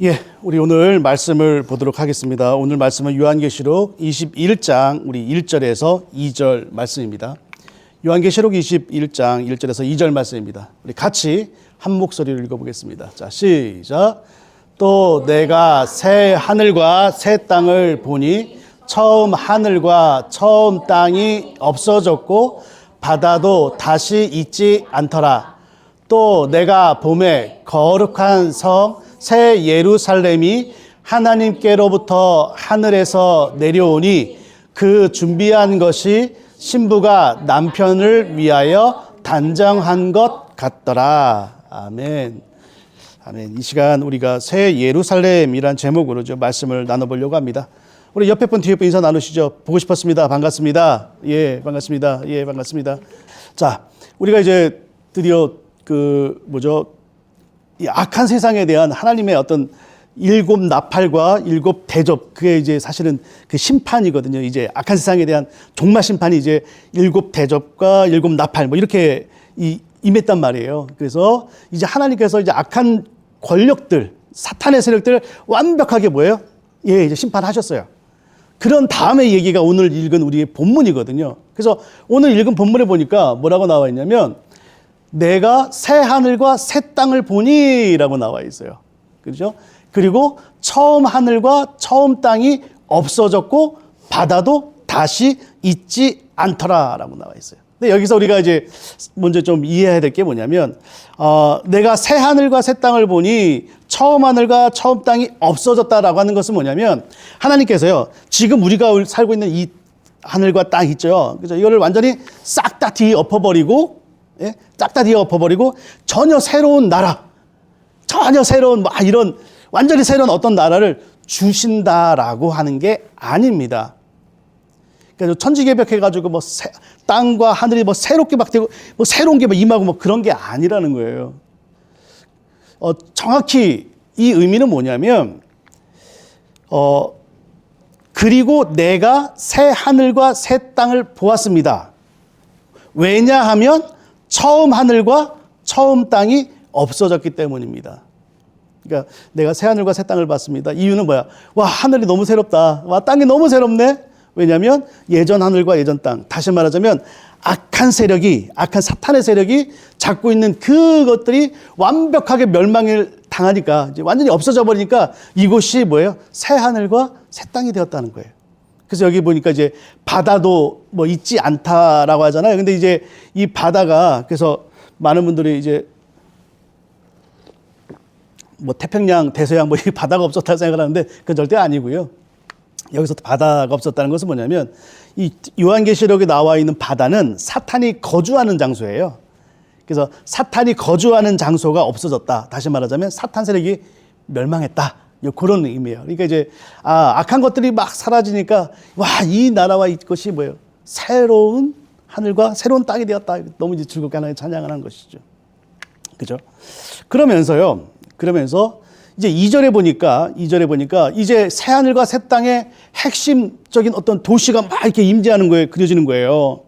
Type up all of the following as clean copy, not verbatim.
예, 우리 오늘 말씀을 보도록 하겠습니다. 오늘 말씀은 요한계시록 21장 우리 1절에서 2절 말씀입니다. 요한계시록 21장 1절에서 2절 말씀입니다. 우리 같이 한 목소리로 읽어보겠습니다. 자, 시작. 또 내가 새 하늘과 새 땅을 보니 처음 하늘과 처음 땅이 없어졌고 바다도 다시 있지 않더라. 또 내가 보매 거룩한 성 새 예루살렘이 하나님께로부터 하늘에서 내려오니 그 준비한 것이 신부가 남편을 위하여 단장한 것 같더라. 아멘. 아멘. 이 시간 우리가 새 예루살렘이란 제목으로 좀 말씀을 나눠보려고 합니다. 우리 옆에 분 뒤에 분 인사 나누시죠. 보고 싶었습니다. 반갑습니다. 예, 반갑습니다. 예, 반갑습니다. 자, 우리가 이제 드디어 이 악한 세상에 대한 하나님의 어떤 일곱 나팔과 일곱 대접, 그게 이제 사실은 그 심판이거든요. 이제 악한 세상에 대한 종말 심판이 이제 일곱 대접과 일곱 나팔 뭐 이렇게 임했단 말이에요. 그래서 이제 하나님께서 이제 악한 권력들, 사탄의 세력들을 완벽하게 뭐예요? 예, 이제 심판하셨어요. 그런 다음에 얘기가 오늘 읽은 우리의 본문이거든요. 그래서 오늘 읽은 본문에 보니까 뭐라고 나와 있냐면 내가 새 하늘과 새 땅을 보니 라고 나와 있어요. 그렇죠? 그리고 처음 하늘과 처음 땅이 없어졌고 바다도 다시 있지 않더라 라고 나와 있어요. 근데 여기서 우리가 이제 먼저 좀 이해해야 될 게 뭐냐면 내가 새 하늘과 새 땅을 보니 처음 하늘과 처음 땅이 없어졌다라고 하는 것은 뭐냐면 하나님께서요 지금 우리가 살고 있는 이 하늘과 땅 있죠. 그래서 이거를 완전히 싹 다 뒤엎어버리고 예? 싹 다 뒤엎어버리고 전혀 새로운 나라, 전혀 새로운 이런 완전히 새로운 어떤 나라를 주신다라고 하는 게 아닙니다. 그러니까 천지개벽해가지고 땅과 하늘이 새롭게 막 되고 새로운 게 임하고 그런 게 아니라는 거예요. 정확히 이 의미는 뭐냐면 그리고 내가 새 하늘과 새 땅을 보았습니다. 왜냐하면 처음 하늘과 처음 땅이 없어졌기 때문입니다. 그러니까 내가 새 하늘과 새 땅을 봤습니다. 이유는 뭐야? 와, 하늘이 너무 새롭다. 와, 땅이 너무 새롭네. 왜냐하면 예전 하늘과 예전 땅, 다시 말하자면 악한 사탄의 세력이 잡고 있는 그것들이 완벽하게 멸망을 당하니까 이제 완전히 없어져 버리니까 이곳이 뭐예요? 새 하늘과 새 땅이 되었다는 거예요. 그래서 여기 보니까 이제 바다도 있지 않다라고 하잖아요. 근데 이제 이 바다가 그래서 많은 분들이 이제 태평양, 대서양 이 바다가 없었다고 생각하는데 그건 절대 아니고요. 여기서 바다가 없었다는 것은 뭐냐면 이 요한계시록에 나와 있는 바다는 사탄이 거주하는 장소예요. 그래서 사탄이 거주하는 장소가 없어졌다. 다시 말하자면 사탄 세력이 멸망했다. 그런 의미예요. 그러니까 이제 악한 것들이 막 사라지니까 와, 이 나라와 이것이 뭐예요? 새로운 하늘과 새로운 땅이 되었다. 너무 이제 즐겁게 하나님 찬양을 하는 것이죠. 그죠? 그러면서 이제 2절에 보니까 이제 새 하늘과 새 땅의 핵심적인 어떤 도시가 막 이렇게 임재하는 거예요. 그려지는 거예요.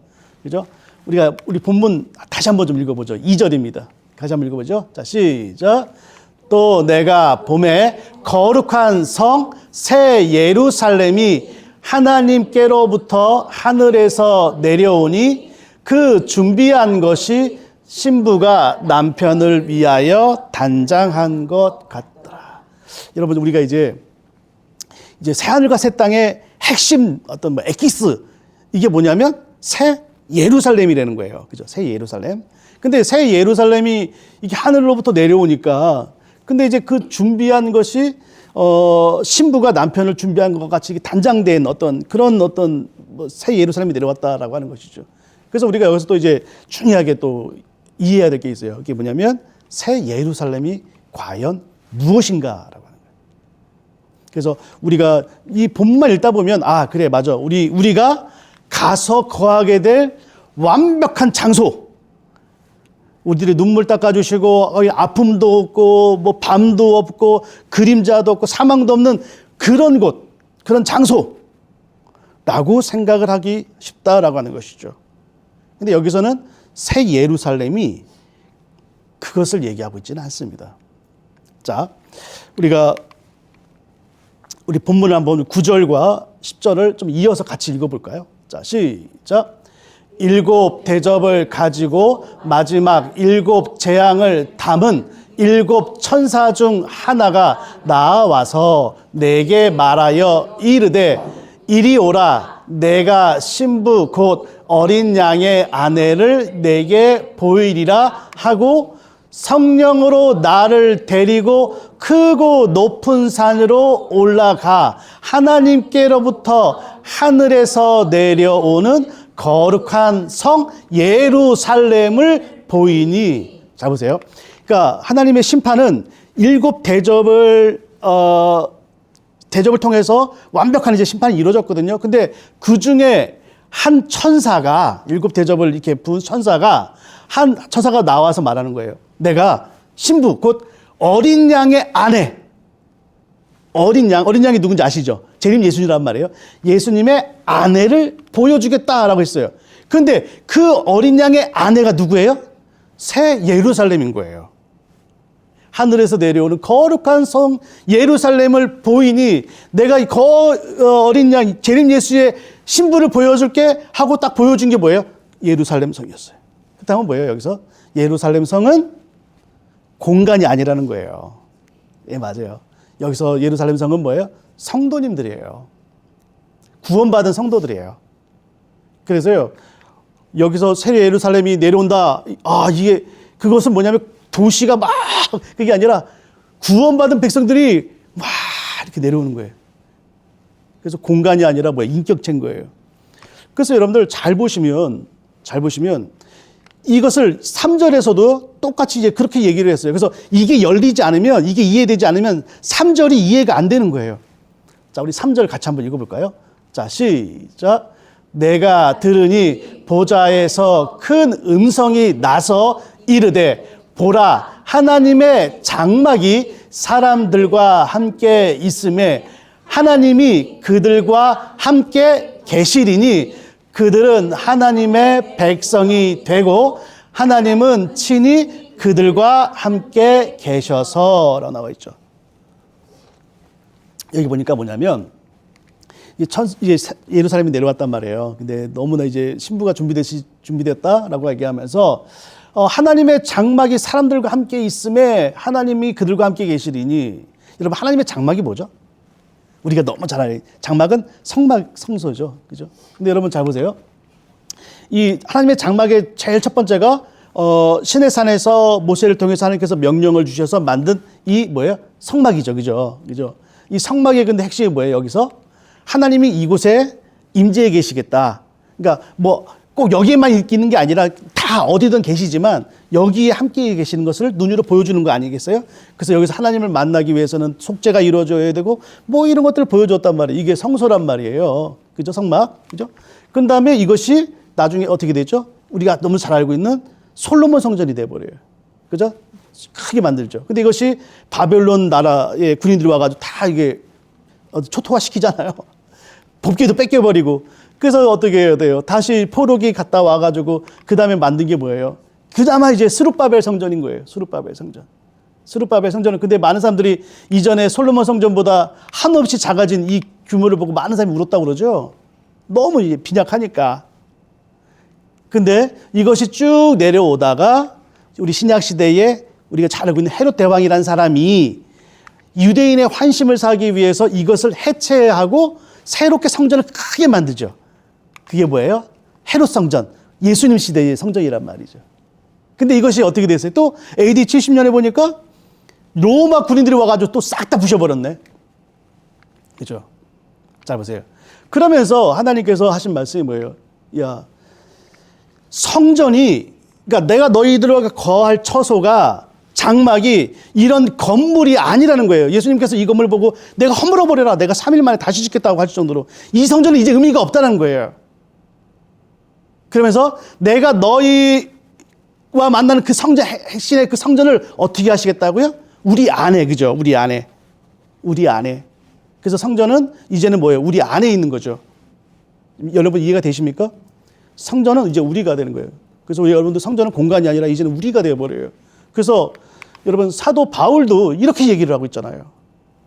그죠? 우리 본문 다시 한번 좀 읽어보죠. 2절입니다. 다시 한번 읽어보죠. 자, 시작. 또 내가 보매 거룩한 성 새 예루살렘이 하나님께로부터 하늘에서 내려오니 그 준비한 것이 신부가 남편을 위하여 단장한 것 같더라. 여러분, 우리가 이제 새 하늘과 새 땅의 핵심 어떤 에키스, 이게 뭐냐면 새 예루살렘이라는 거예요. 그죠? 새 예루살렘. 근데 새 예루살렘이 이게 하늘로부터 내려오니까 근데 이제 그 준비한 것이 신부가 남편을 준비한 것 같이 단장된 그런 새 예루살렘이 내려왔다라고 하는 것이죠. 그래서 우리가 여기서 또 이제 중요하게 또 이해해야 될 게 있어요. 그게 뭐냐면 새 예루살렘이 과연 무엇인가라고 하는 거예요. 그래서 우리가 이 본문만 읽다 보면 그래, 맞아. 우리가 가서 거하게 될 완벽한 장소. 우리들의 눈물 닦아주시고 아픔도 없고 밤도 없고 그림자도 없고 사망도 없는 그런 곳, 그런 장소라고 생각을 하기 쉽다라고 하는 것이죠. 근데 여기서는 새 예루살렘이 그것을 얘기하고 있지는 않습니다. 자, 우리가 우리 본문을 한번 9절과 10절을 좀 이어서 같이 읽어볼까요? 자, 시작. 7 대접을 가지고 마지막 7 재앙을 담은 7 천사 중 하나가 나와서 내게 말하여 이르되 이리 오라. 내가 신부 곧 어린 양의 아내를 내게 보이리라 하고 성령으로 나를 데리고 크고 높은 산으로 올라가 하나님께로부터 하늘에서 내려오는 거룩한 성 예루살렘을 보이니. 자 보세요. 그러니까 하나님의 심판은 7 대접을 통해서 완벽한 이제 심판이 이루어졌거든요. 근데 그 중에 한 천사가 7 대접을 이렇게 부은 천사가 한 천사가 나와서 말하는 거예요. 내가 신부 곧 어린 양의 아내, 어린 양이 누군지 아시죠? 재림 예수님이란 말이에요. 예수님의 아내를 보여주겠다라고 했어요. 근데 그 어린 양의 아내가 누구예요? 새 예루살렘인 거예요. 하늘에서 내려오는 거룩한 성 예루살렘을 보이니 내가 어린 양 재림 예수의 신부를 보여줄게 하고 딱 보여준 게 뭐예요? 예루살렘 성이었어요. 그 다음은 뭐예요? 여기서 예루살렘 성은 공간이 아니라는 거예요. 예, 맞아요. 여기서 예루살렘 성은 뭐예요? 성도님들이에요. 구원받은 성도들이에요. 그래서요, 여기서 새 예루살렘이 내려온다. 이게, 그것은 뭐냐면 도시가 막, 그게 아니라 구원받은 백성들이 막 이렇게 내려오는 거예요. 그래서 공간이 아니라 인격체인 거예요. 그래서 여러분들 잘 보시면 이것을 3절에서도 똑같이 이제 그렇게 얘기를 했어요. 그래서 이게 열리지 않으면, 이게 이해되지 않으면 3절이 이해가 안 되는 거예요. 자, 우리 3절 같이 한번 읽어볼까요? 자, 시작. 내가 들으니 보좌에서 큰 음성이 나서 이르되 보라, 하나님의 장막이 사람들과 함께 있음에 하나님이 그들과 함께 계시리니 그들은 하나님의 백성이 되고 하나님은 친히 그들과 함께 계셔서라고 나와 있죠. 여기 보니까 뭐냐면 이제 예루살렘이 내려왔단 말이에요. 근데 너무나 이제 신부가 준비됐다라고 얘기하면서 하나님의 장막이 사람들과 함께 있음에 하나님이 그들과 함께 계시리니. 여러분, 하나님의 장막이 뭐죠? 우리가 너무 잘 알아요. 장막은 성소죠. 그죠? 근데 여러분 잘 보세요. 이 하나님의 장막의 제일 첫 번째가 시내산에서 모세를 통해서 하나님께서 명령을 주셔서 만든 이 뭐예요? 성막이죠. 그죠? 이 성막의 근데 핵심이 뭐예요? 여기서 하나님이 이곳에 임재해 계시겠다. 그러니까 꼭 여기에만 있는 게 아니라 다 어디든 계시지만 여기에 함께 계시는 것을 눈으로 보여주는 거 아니겠어요? 그래서 여기서 하나님을 만나기 위해서는 속죄가 이루어져야 되고 이런 것들을 보여줬단 말이에요. 이게 성소란 말이에요. 그죠? 성막. 그죠? 그 다음에 이것이 나중에 어떻게 되죠? 우리가 너무 잘 알고 있는 솔로몬 성전이 돼버려요. 그죠? 크게 만들죠. 근데 이것이 바벨론 나라의 군인들이 와가지고 다 이게 초토화 시키잖아요. 법궤도 뺏겨버리고. 그래서 어떻게 해야 돼요? 다시 포로기 갔다 와가지고 그 다음에 만든 게 뭐예요? 그나마 이제 스룹바벨 성전인 거예요. 스룹바벨 성전은 근데 많은 사람들이 이전에 솔로몬 성전보다 한없이 작아진 이 규모를 보고 많은 사람이 울었다고 그러죠. 너무 이제 빈약하니까. 근데 이것이 쭉 내려오다가 우리 신약 시대에 우리가 잘 알고 있는 헤롯 대왕이라는 사람이 유대인의 환심을 사기 위해서 이것을 해체하고 새롭게 성전을 크게 만들죠. 그게 뭐예요? 헤롯 성전, 예수님 시대의 성전이란 말이죠. 근데 이것이 어떻게 됐어요? 또 AD 70년에 보니까 로마 군인들이 와가지고 또 싹 다 부셔버렸네. 그죠? 잘 보세요. 그러면서 하나님께서 하신 말씀이 뭐예요? 야, 성전이, 그러니까 내가 너희들과 거할 처소가 장막이 이런 건물이 아니라는 거예요. 예수님께서 이 건물을 보고 내가 허물어버려라. 내가 3일 만에 다시 짓겠다고 하실 정도로 이 성전은 이제 의미가 없다는 거예요. 그러면서 내가 너희와 만나는 그 성전, 핵심의 그 성전을 어떻게 하시겠다고요? 우리 안에, 그죠? 우리 안에. 그래서 성전은 이제는 뭐예요? 우리 안에 있는 거죠. 여러분 이해가 되십니까? 성전은 이제 우리가 되는 거예요. 그래서 우리 여러분들 성전은 공간이 아니라 이제는 우리가 되어버려요. 그래서 여러분 사도 바울도 이렇게 얘기를 하고 있잖아요.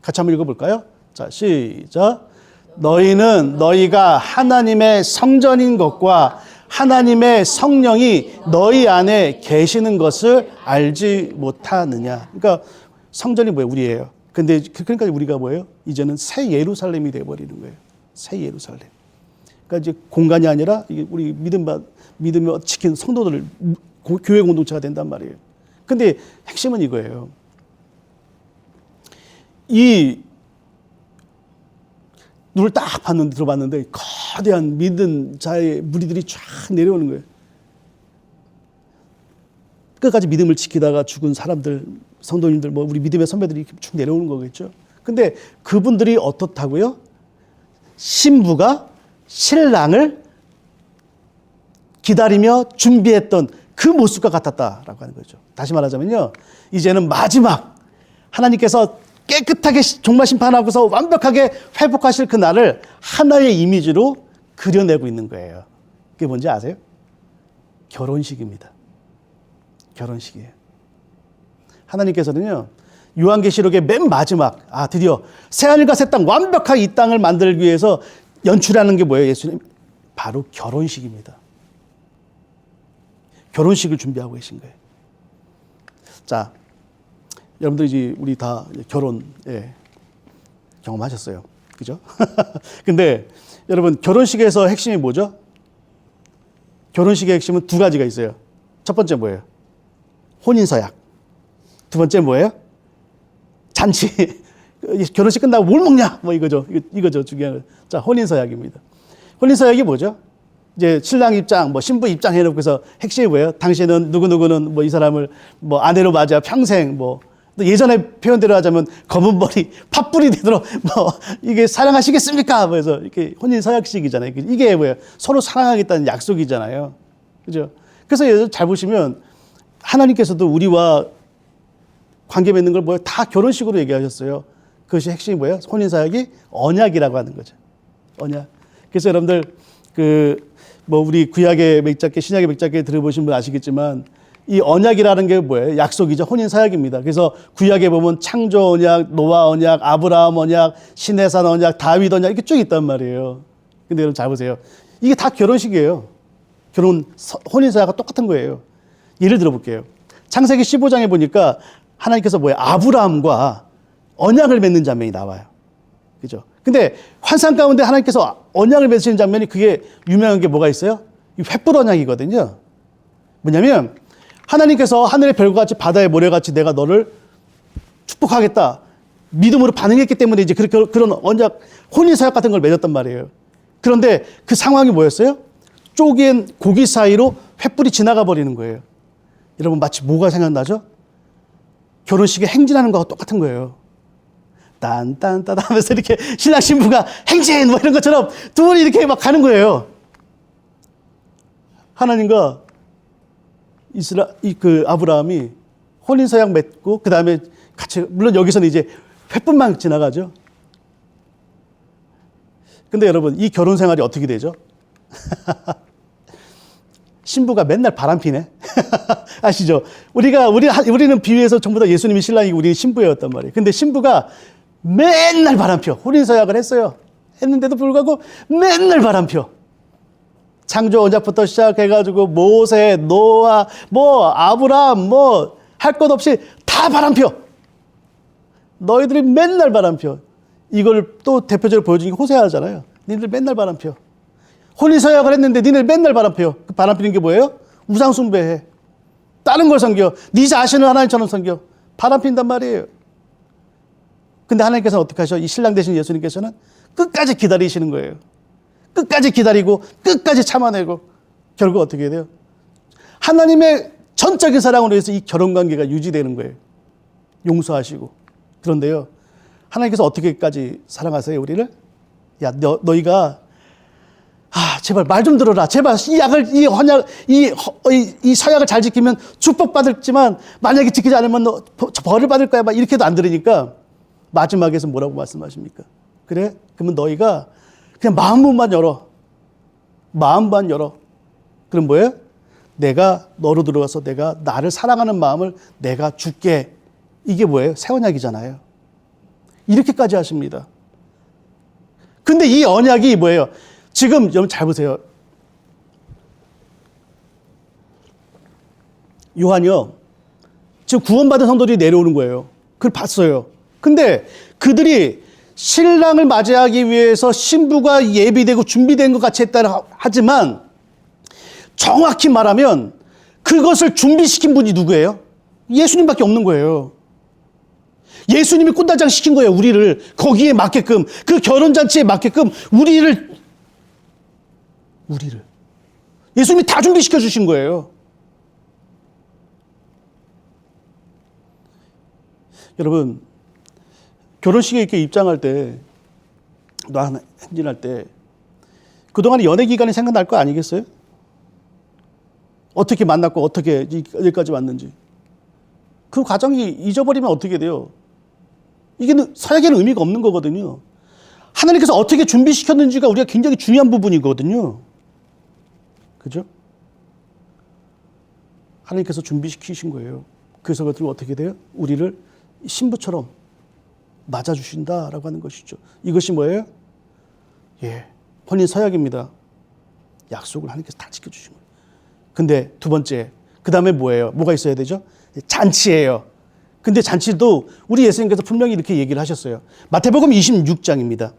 같이 한번 읽어볼까요? 자, 시작. 너희는 너희가 하나님의 성전인 것과 하나님의 성령이 너희 안에 계시는 것을 알지 못하느냐. 그러니까 성전이 뭐예요? 우리예요. 근데 그러니까 우리가 뭐예요? 이제는 새 예루살렘이 되어버리는 거예요. 새 예루살렘. 그러니까 이제 공간이 아니라 이게 우리 믿음을 지킨 성도들 교회 공동체가 된단 말이에요. 근데 핵심은 이거예요. 이 눈을 딱 들어봤는데 거대한 믿은 자의 무리들이 쫙 내려오는 거예요. 끝까지 믿음을 지키다가 죽은 사람들, 성도님들, 뭐 우리 믿음의 선배들이 이렇게 쭉 내려오는 거겠죠. 근데 그분들이 어떻다고요? 신부가 신랑을 기다리며 준비했던 그 모습과 같았다라고 하는 거죠. 다시 말하자면요, 이제는 마지막 하나님께서 깨끗하게 종말 심판하고서 완벽하게 회복하실 그 날을 하나의 이미지로 그려내고 있는 거예요. 그게 뭔지 아세요? 결혼식입니다. 결혼식이에요. 하나님께서는요, 요한계시록의 맨 마지막, 드디어 새하늘과 새 땅, 완벽하게 이 땅을 만들기 위해서 연출하는 게 뭐예요, 예수님? 바로 결혼식입니다. 결혼식을 준비하고 계신 거예요. 자, 여러분들 이제 우리 다 결혼, 경험하셨어요. 그죠? 근데 여러분, 결혼식에서 핵심이 뭐죠? 결혼식의 핵심은 두 가지가 있어요. 첫 번째 뭐예요? 혼인서약. 두 번째 뭐예요? 잔치. 결혼식 끝나고 뭘 먹냐? 뭐 이거죠. 이거죠. 중요한 거. 자, 혼인서약입니다. 혼인서약이 뭐죠? 이제 신랑 입장, 뭐 신부 입장 해놓고서 핵심이 뭐예요? 당신은 누구누구는 뭐 이 사람을 뭐 아내로 맞아 평생 뭐 예전에 표현대로 하자면 검은 머리 팥불이 되도록 뭐 이게 사랑하시겠습니까? 그래서 이렇게 혼인서약식이잖아요. 이게 뭐예요? 서로 사랑하겠다는 약속이잖아요. 그죠? 그래서 잘 보시면 하나님께서도 우리와 관계 맺는 걸 뭐예요? 다 결혼식으로 얘기하셨어요. 그것이 핵심이 뭐예요? 혼인서약이 언약이라고 하는 거죠. 언약. 그래서 여러분들 우리 구약의 맥잡기, 신약의 맥잡기 들어보신 분 아시겠지만 이 언약이라는 게 뭐예요? 약속이죠. 혼인서약입니다. 그래서 구약에 보면 창조 언약, 노아 언약, 아브라함 언약, 시내산 언약, 다윗 언약 이렇게 쭉 있단 말이에요. 근데 여러분 잘 보세요. 이게 다 결혼식이에요. 혼인서약과 똑같은 거예요. 예를 들어볼게요. 창세기 15장에 보니까 하나님께서 아브라함과 언약을 맺는 장면이 나와요. 그죠? 근데 환상 가운데 하나님께서 언약을 맺으시는 장면이 그게 유명한 게 뭐가 있어요? 이 횃불 언약이거든요. 뭐냐면 하나님께서 하늘의 별과 같이 바다의 모래같이 내가 너를 축복하겠다. 믿음으로 반응했기 때문에 이제 그런 언약, 혼인서약 같은 걸 맺었단 말이에요. 그런데 그 상황이 뭐였어요? 쪼갠 고기 사이로 횃불이 지나가 버리는 거예요. 여러분 마치 뭐가 생각나죠? 결혼식에 행진하는 거하고 똑같은 거예요. 딴딴딴 하면서 이렇게 신랑 신부가 행진 뭐 이런 것처럼 두 분이 이렇게 막 가는 거예요. 하나님과 아브라함이 혼인서약 맺고 그 다음에 같이, 물론 여기서는 이제 횃불만 지나가죠. 근데 여러분 이 결혼 생활이 어떻게 되죠? 신부가 맨날 바람피네. 아시죠? 우리는 비유해서 전부 다 예수님이 신랑이고 우리는 신부였단 말이에요. 근데 신부가 맨날 바람펴. 혼인서약을 했어요. 했는데도 불구하고 맨날 바람펴. 창조 언약부터 시작해가지고 모세, 노아, 아브라함 할 것 없이 다 바람펴. 너희들이 맨날 바람펴. 이걸 또 대표적으로 보여주는 게 호세아잖아요. 니들 맨날 바람펴. 혼인서약을 했는데 니들 맨날 바람펴요. 그 바람피는 게 뭐예요? 우상 숭배해. 다른 걸 섬겨. 네 자신을 하나님처럼 섬겨. 바람핀단 말이에요. 근데 하나님께서는 어떻게 하셔? 이 신랑 되신 예수님께서는 끝까지 기다리시는 거예요. 끝까지 기다리고 끝까지 참아내고 결국 어떻게 돼요? 하나님의 전적인 사랑으로 해서 이 결혼관계가 유지되는 거예요. 용서하시고. 그런데요, 하나님께서 어떻게까지 사랑하세요, 우리를? 야, 너희가 제발 말 좀 들어라. 제발 이 서약을 잘 지키면 축복받을지만 만약에 지키지 않으면 너 벌을 받을 거야. 막 이렇게도 안 들으니까 마지막에서 뭐라고 말씀하십니까? 그래? 그러면 너희가 그냥 마음만 열어. 마음만 열어. 그럼 뭐예요? 내가 너로 들어가서 내가 나를 사랑하는 마음을 내가 줄게. 이게 뭐예요? 새 언약이잖아요. 이렇게까지 하십니다. 근데 이 언약이 뭐예요? 지금 여러분 잘 보세요. 요한이요. 지금 구원받은 성도들이 내려오는 거예요. 그걸 봤어요. 근데 그들이 신랑을 맞이하기 위해서 신부가 예비되고 준비된 것 같이 했다 하지만 정확히 말하면 그것을 준비시킨 분이 누구예요? 예수님밖에 없는 거예요. 예수님이 꽃단장 시킨 거예요. 우리를 거기에 맞게끔, 그 결혼잔치에 맞게끔 우리를 예수님이 다 준비시켜 주신 거예요. 여러분, 결혼식에 이렇게 입장할 때, 행진할 때, 그동안의 연애 기간이 생각날 거 아니겠어요? 어떻게 만났고, 어떻게 여기까지 왔는지. 그 과정이 잊어버리면 어떻게 돼요? 이게 사역에는 의미가 없는 거거든요. 하나님께서 어떻게 준비시켰는지가 우리가 굉장히 중요한 부분이거든요. 그죠? 하나님께서 준비시키신 거예요. 그래서 그것들은 어떻게 돼요? 우리를 신부처럼 맞아주신다라고 하는 것이죠. 이것이 뭐예요? 혼인 서약입니다. 약속을 하나님께서 다 지켜주신 거예요. 근데 두 번째, 그 다음에 뭐예요? 뭐가 있어야 되죠? 잔치예요. 근데 잔치도 우리 예수님께서 분명히 이렇게 얘기를 하셨어요. 마태복음 26장입니다.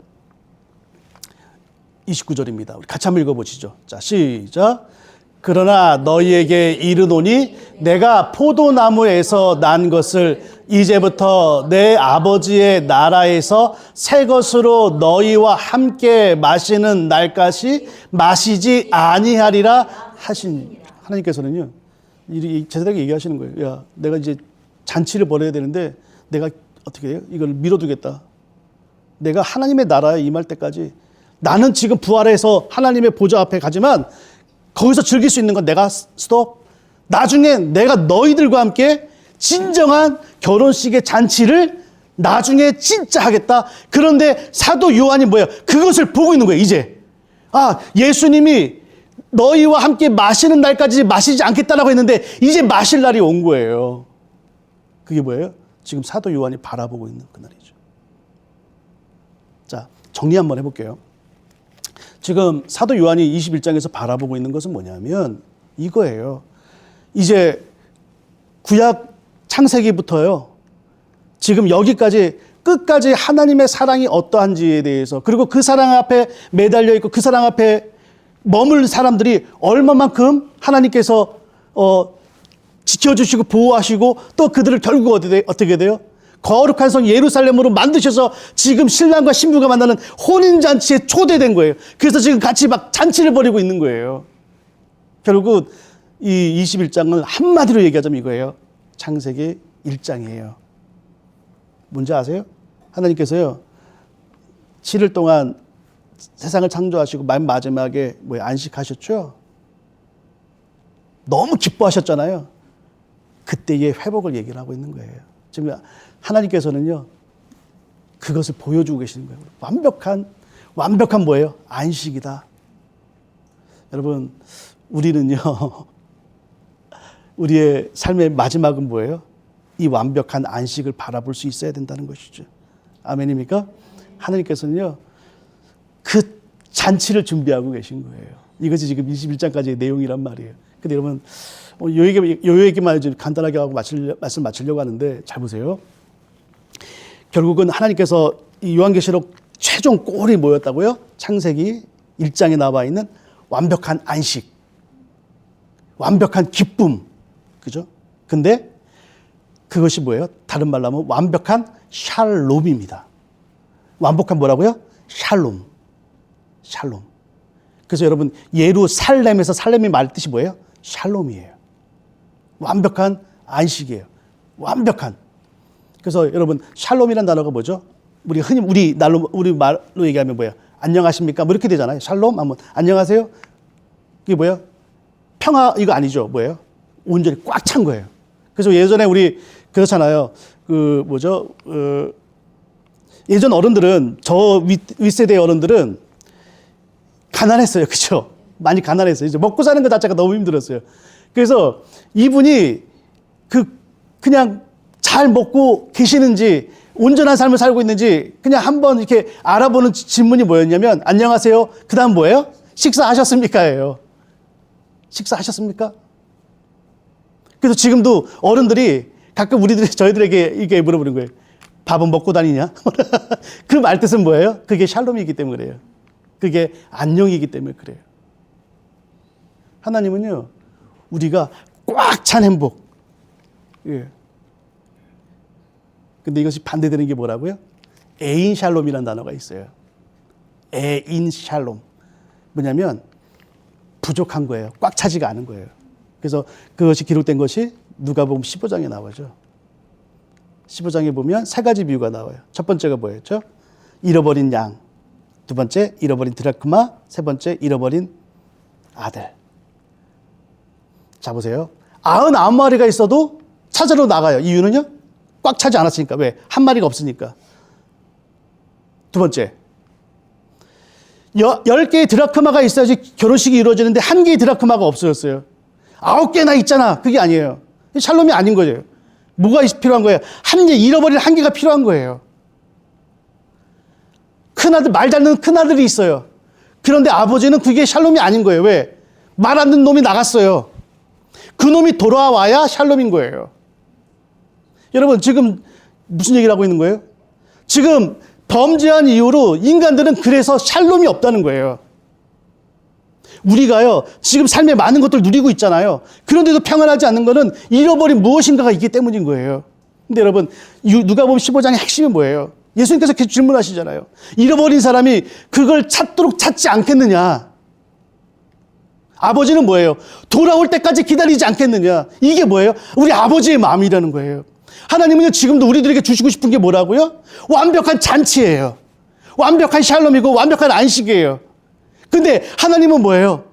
29절입니다. 우리 같이 한번 읽어보시죠. 자, 시작. 그러나 너희에게 이르노니 내가 포도나무에서 난 것을 이제부터 내 아버지의 나라에서 새 것으로 너희와 함께 마시는 날까지 마시지 아니하리라 하신 하나님께서는요. 제자들에게 얘기하시는 거예요. 야, 내가 이제 잔치를 벌여야 되는데 내가 어떻게 해요? 이걸 미뤄두겠다. 내가 하나님의 나라에 임할 때까지 나는 지금 부활해서 하나님의 보좌 앞에 가지만 거기서 즐길 수 있는 건 내가 스톱. 나중에 내가 너희들과 함께 진정한 결혼식의 잔치를 나중에 진짜 하겠다. 그런데 사도 요한이 뭐예요? 그것을 보고 있는 거예요, 이제. 예수님이 너희와 함께 마시는 날까지 마시지 않겠다라고 했는데 이제 마실 날이 온 거예요. 그게 뭐예요? 지금 사도 요한이 바라보고 있는 그날이죠. 자, 정리 한번 해볼게요. 지금 사도 요한이 21장에서 바라보고 있는 것은 뭐냐면 이거예요. 이제 구약 창세기부터요. 지금 여기까지 끝까지 하나님의 사랑이 어떠한지에 대해서, 그리고 그 사랑 앞에 매달려 있고 그 사랑 앞에 머물 사람들이 얼마만큼 하나님께서 지켜주시고 보호하시고 또 그들을 결국 어떻게 돼요? 거룩한 성 예루살렘으로 만드셔서 지금 신랑과 신부가 만나는 혼인잔치에 초대된 거예요. 그래서 지금 같이 막 잔치를 벌이고 있는 거예요. 결국 이 21장을 한마디로 얘기하자면 이거예요. 창세기 1장이에요. 뭔지 아세요? 하나님께서요, 7일 동안 세상을 창조하시고 맨 마지막에 안식하셨죠? 너무 기뻐하셨잖아요. 그때의 회복을 얘기를 하고 있는 거예요. 지금 하나님께서는요, 그것을 보여주고 계시는 거예요. 완벽한 뭐예요? 안식이다. 여러분, 우리는요, 우리의 삶의 마지막은 뭐예요? 이 완벽한 안식을 바라볼 수 있어야 된다는 것이죠. 아멘입니까? 하나님께서는요, 그 잔치를 준비하고 계신 거예요. 이것이 지금 21장까지의 내용이란 말이에요. 근데 여러분, 요 얘기만 좀 간단하게 하고 말씀 마치려고 하는데, 잘 보세요. 결국은 하나님께서 이 요한계시록 최종 골이 뭐였다고요? 창세기 1장에 나와 있는 완벽한 안식, 완벽한 기쁨, 그죠? 근데 그것이 뭐예요? 다른 말로 하면 완벽한 샬롬입니다. 완벽한 뭐라고요? 샬롬. 그래서 여러분, 예루살렘에서 살렘이 말 뜻이 뭐예요? 샬롬이에요. 완벽한 안식이에요. 완벽한. 그래서 여러분, 샬롬이라는 단어가 뭐죠? 우리 말로 얘기하면 뭐예요? 안녕하십니까? 뭐 이렇게 되잖아요. 샬롬 하면 안녕하세요. 이게 뭐예요? 평화 이거 아니죠? 뭐예요? 온전히 꽉 찬 거예요. 그래서 예전에 우리 그렇잖아요. 예전 어른들은, 저 윗세대 어른들은 가난했어요. 그죠? 많이 가난했어요. 이제 먹고 사는 것 자체가 너무 힘들었어요. 그래서 이분이 그냥 잘 먹고 계시는지, 온전한 삶을 살고 있는지 그냥 한번 이렇게 알아보는 질문이 뭐였냐면, 안녕하세요. 그 다음 뭐예요? 식사하셨습니까?예요. 식사하셨습니까? 그래서 지금도 어른들이 가끔 저희들에게 이게 물어보는 거예요. 밥은 먹고 다니냐? 그 말 뜻은 뭐예요? 그게 샬롬이기 때문에 그래요. 그게 안녕이기 때문에 그래요. 하나님은요, 우리가 꽉 찬 행복. 예. 근데 이것이 반대되는 게 뭐라고요? 애인 샬롬이라는 단어가 있어요. 애인 샬롬. 뭐냐면 부족한 거예요. 꽉 차지가 않은 거예요. 그래서 그것이 기록된 것이 누가복음 15장에 나오죠. 15장에 보면 세 가지 비유가 나와요. 첫 번째가 뭐였죠? 잃어버린 양. 두 번째, 잃어버린 드라크마. 세 번째, 잃어버린 아들. 자, 보세요. 99마리가 있어도 찾으러 나가요. 이유는요? 꽉 차지 않았으니까. 왜? 한 마리가 없으니까. 두 번째, 10개의 드라크마가 있어야지 결혼식이 이루어지는데 1개의 드라크마가 없어졌어요. 9개나 있잖아. 그게 아니에요. 샬롬이 아닌 거죠. 뭐가 필요한 거예요? 잃어버린 1개가 필요한 거예요. 큰아들, 말 잘 듣는 큰아들이 있어요. 그런데 아버지는 그게 샬롬이 아닌 거예요. 왜? 말 안 듣는 놈이 나갔어요. 그 놈이 돌아와야 샬롬인 거예요. 여러분, 지금 무슨 얘기를 하고 있는 거예요? 지금 범죄한 이후로 인간들은 그래서 샬롬이 없다는 거예요. 우리가요, 지금 삶에 많은 것들을 누리고 있잖아요. 그런데도 평안하지 않는 것은 잃어버린 무엇인가가 있기 때문인 거예요. 근데 여러분, 누가복음 15장의 핵심이 뭐예요? 예수님께서 계속 질문하시잖아요. 잃어버린 사람이 그걸 찾도록 찾지 않겠느냐? 아버지는 뭐예요? 돌아올 때까지 기다리지 않겠느냐? 이게 뭐예요? 우리 아버지의 마음이라는 거예요. 하나님은요, 지금도 우리들에게 주시고 싶은 게 뭐라고요? 완벽한 잔치예요. 완벽한 샬롬이고 완벽한 안식이에요. 근데 하나님은 뭐예요?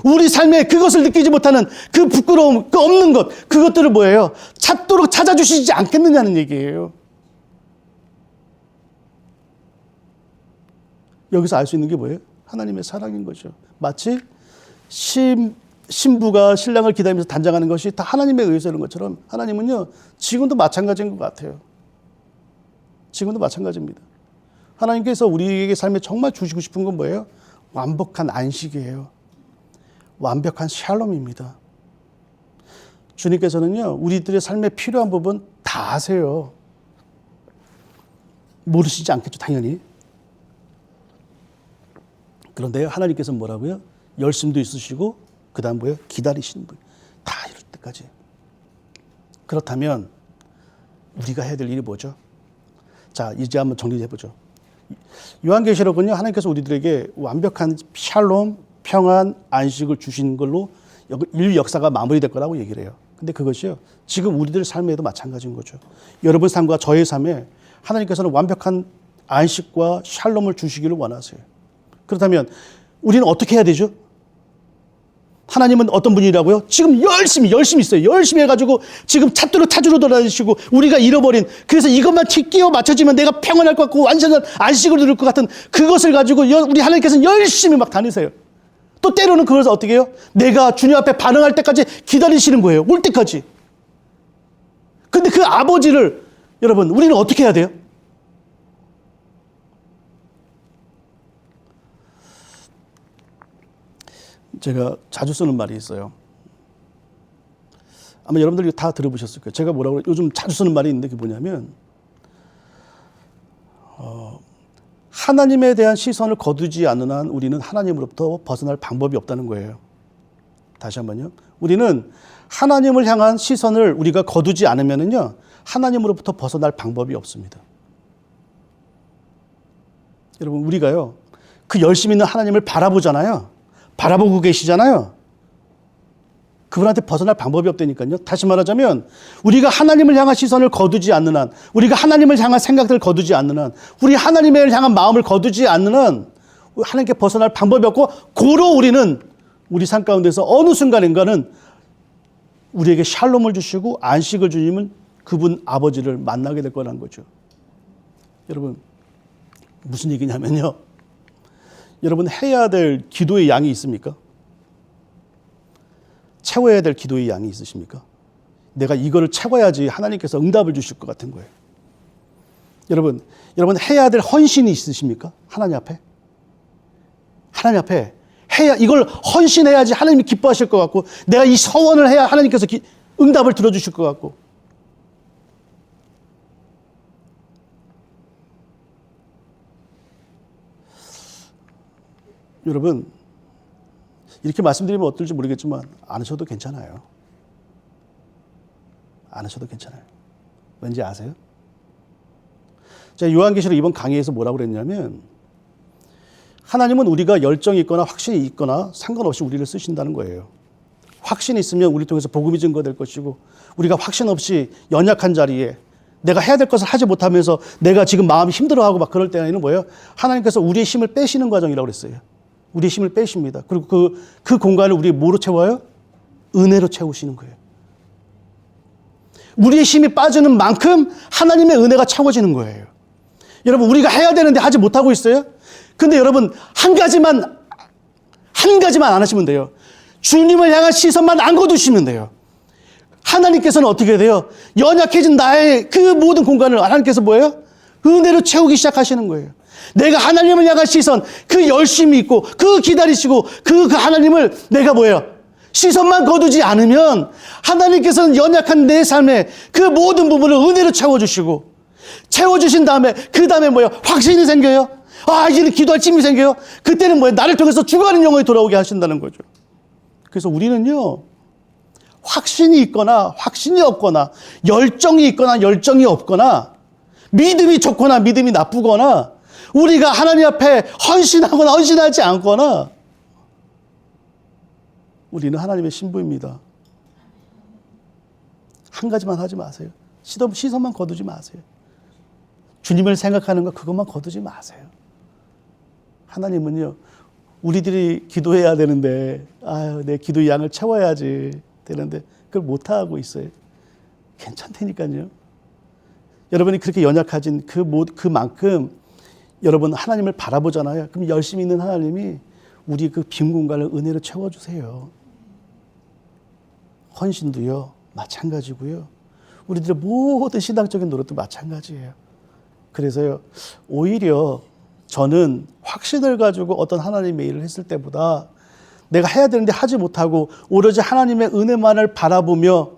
우리 삶에 그것을 느끼지 못하는 그 부끄러움, 그 없는 것, 그것들을 뭐예요? 찾도록 찾아주시지 않겠느냐는 얘기예요. 여기서 알 수 있는 게 뭐예요? 하나님의 사랑인 거죠. 마치 신부가 신랑을 기다리면서 단장하는 것이 다 하나님의 의해서인 것처럼 하나님은요, 지금도 마찬가지인 것 같아요. 지금도 마찬가지입니다. 하나님께서 우리에게 삶에 정말 주시고 싶은 건 뭐예요? 완벽한 안식이에요. 완벽한 샬롬입니다. 주님께서는요, 우리들의 삶에 필요한 부분 다 아세요. 모르시지 않겠죠, 당연히. 그런데 하나님께서는 뭐라고요? 열심도 있으시고 그 다음 뭐예요? 기다리시는 분. 다 이럴 때까지. 그렇다면 우리가 해야 될 일이 뭐죠? 자, 이제 한번 정리해보죠. 요한계시록은요, 하나님께서 우리들에게 완벽한 샬롬, 평안, 안식을 주신 걸로 인류 역사가 마무리될 거라고 얘기를 해요. 근데 그것이요, 지금 우리들 삶에도 마찬가지인 거죠. 여러분 삶과 저의 삶에 하나님께서는 완벽한 안식과 샬롬을 주시기를 원하세요. 그렇다면 우리는 어떻게 해야 되죠? 하나님은 어떤 분이라고요? 지금 열심히 있어요. 열심히 해가지고 지금 찾도록 찾으러 돌아다니시고 우리가 잃어버린, 그래서 이것만 끼워 맞춰지면 내가 평안할 것 같고 완전한 안식을 누릴 것 같은 그것을 가지고 우리 하나님께서는 열심히 막 다니세요. 또 때로는 그것을 어떻게 해요? 내가 주님 앞에 반응할 때까지 기다리시는 거예요. 올 때까지. 근데 그 아버지를 여러분, 우리는 어떻게 해야 돼요? 제가 자주 쓰는 말이 있어요. 아마 여러분들이 다 들어보셨을 거예요. 제가 뭐라고 요즘 자주 쓰는 말이 있는데 그게 뭐냐면 하나님에 대한 시선을 거두지 않는 한 우리는 하나님으로부터 벗어날 방법이 없다는 거예요. 다시 한번요. 우리는 하나님을 향한 시선을 우리가 거두지 않으면은요, 하나님으로부터 벗어날 방법이 없습니다. 여러분, 우리가요, 그 열심히 있는 하나님을 바라보잖아요. 바라보고 계시잖아요. 그분한테 벗어날 방법이 없다니까요. 다시 말하자면 우리가 하나님을 향한 시선을 거두지 않는 한, 우리가 하나님을 향한 생각들을 거두지 않는 한, 우리 하나님을 향한 마음을 거두지 않는 한 하나님께 벗어날 방법이 없고, 고로 우리는 우리 삶 가운데서 어느 순간인가는 우리에게 샬롬을 주시고 안식을 주시는 그분 아버지를 만나게 될 거라는 거죠. 여러분, 무슨 얘기냐면요, 여러분 해야 될 기도의 양이 있습니까? 채워야 될 기도의 양이 있으십니까? 내가 이거를 채워야지 하나님께서 응답을 주실 것 같은 거예요. 여러분 해야 될 헌신이 있으십니까? 하나님 앞에? 하나님 앞에 이걸 헌신해야지 하나님이 기뻐하실 것 같고, 내가 이 서원을 해야 하나님께서 응답을 들어주실 것 같고. 여러분, 이렇게 말씀드리면 어떨지 모르겠지만 안 하셔도 괜찮아요. 안 하셔도 괜찮아요. 왠지 아세요? 제가 요한계시록 이번 강의에서 뭐라고 그랬냐면, 하나님은 우리가 열정이 있거나 확신이 있거나 상관없이 우리를 쓰신다는 거예요. 확신이 있으면 우리 통해서 복음이 증거될 것이고, 우리가 확신 없이 연약한 자리에 내가 해야 될 것을 하지 못하면서 내가 지금 마음이 힘들어하고 막 그럴 때는 뭐예요? 하나님께서 우리의 힘을 빼시는 과정이라고 그랬어요. 우리의 힘을 빼십니다. 그리고 그 공간을 우리 뭐로 채워요? 은혜로 채우시는 거예요. 우리의 힘이 빠지는 만큼 하나님의 은혜가 채워지는 거예요. 여러분, 우리가 해야 되는데 하지 못하고 있어요? 근데 여러분, 한 가지만 안 하시면 돼요. 주님을 향한 시선만 안 거두시면 돼요. 하나님께서는 어떻게 돼요? 연약해진 나의 그 모든 공간을 하나님께서 뭐예요? 은혜로 채우기 시작하시는 거예요. 내가 하나님을 향한 시선, 그 열심이 있고, 그 기다리시고, 그 하나님을 내가 뭐예요? 시선만 거두지 않으면 하나님께서는 연약한 내 삶의 그 모든 부분을 은혜로 채워주시고, 채워주신 다음에 그 다음에 뭐예요? 확신이 생겨요. 아, 이제는 기도할 찜이 생겨요. 그때는 뭐예요? 나를 통해서 죽어가는 영혼이 돌아오게 하신다는 거죠. 그래서 우리는요, 확신이 있거나 확신이 없거나, 열정이 있거나 열정이 없거나, 믿음이 좋거나 믿음이 나쁘거나, 우리가 하나님 앞에 헌신하거나 헌신하지 않거나, 우리는 하나님의 신부입니다. 한 가지만 하지 마세요. 시선만 거두지 마세요. 주님을 생각하는 거, 그것만 거두지 마세요. 하나님은요, 우리들이 기도해야 되는데, 아유, 내 기도의 양을 채워야지 되는데, 그걸 못하고 있어요. 괜찮다니까요. 여러분이 그렇게 연약해진 그만큼 여러분 하나님을 바라보잖아요. 그럼 열심히 있는 하나님이 우리 그 빈 공간을 은혜로 채워주세요. 헌신도요, 마찬가지고요. 우리들의 모든 신앙적인 노력도 마찬가지예요. 그래서요, 오히려 저는 확신을 가지고 어떤 하나님의 일을 했을 때보다 내가 해야 되는데 하지 못하고 오로지 하나님의 은혜만을 바라보며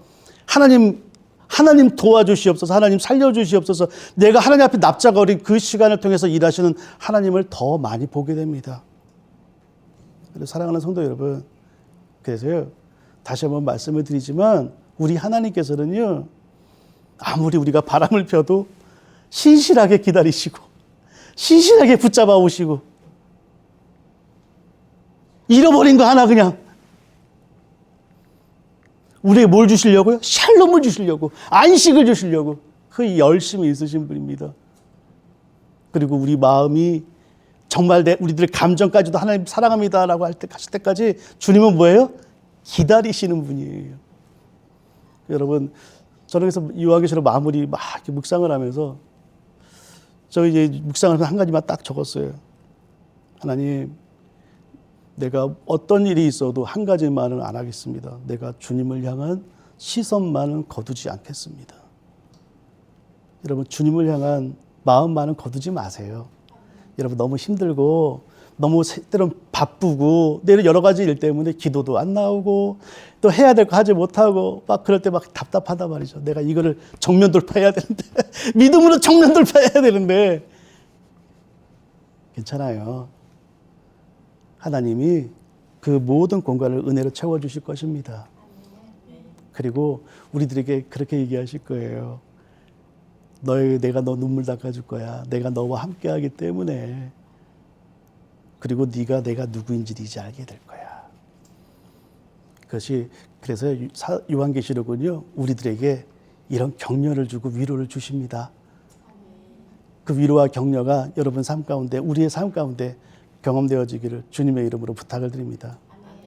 하나님 도와주시옵소서, 하나님 살려주시옵소서, 내가 하나님 앞에 납작 어린 그 시간을 통해서 일하시는 하나님을 더 많이 보게 됩니다. 그래서 사랑하는 성도 여러분, 그래서요, 다시 한번 말씀을 드리지만 우리 하나님께서는요, 아무리 우리가 바람을 펴도 신실하게 기다리시고 신실하게 붙잡아 오시고, 잃어버린 거 하나 그냥 우리에게 뭘 주시려고요? 샬롬을 주시려고, 안식을 주시려고 그 열심히 있으신 분입니다. 그리고 우리 마음이 정말 우리들의 감정까지도 하나님 사랑합니다라고 하실 때까지 주님은 뭐예요? 기다리시는 분이에요. 여러분, 저는 그래서 요한계시록 마무리 막 이렇게 묵상을 하면서 저 이제 묵상을 하면서 한 가지만 딱 적었어요. 하나님, 내가 어떤 일이 있어도 한 가지만은 안 하겠습니다. 내가 주님을 향한 시선만은 거두지 않겠습니다. 여러분, 주님을 향한 마음만은 거두지 마세요. 여러분, 너무 힘들고 너무 때론 바쁘고 내일 여러 가지 일 때문에 기도도 안 나오고 또 해야 될 거 하지 못하고 막 그럴 때 막 답답하단 말이죠. 내가 이거를 정면 돌파해야 되는데 믿음으로 정면 돌파해야 되는데 괜찮아요. 하나님이 그 모든 공간을 은혜로 채워주실 것입니다. 그리고 우리들에게 그렇게 얘기하실 거예요. 내가 너 눈물 닦아줄 거야. 내가 너와 함께하기 때문에. 그리고 네가 내가 누구인지 이제 알게 될 거야. 그래서 요한계시록은요, 우리들에게 이런 격려를 주고 위로를 주십니다. 그 위로와 격려가 여러분 삶 가운데, 우리의 삶 가운데 경험되어지기를 주님의 이름으로 부탁을 드립니다.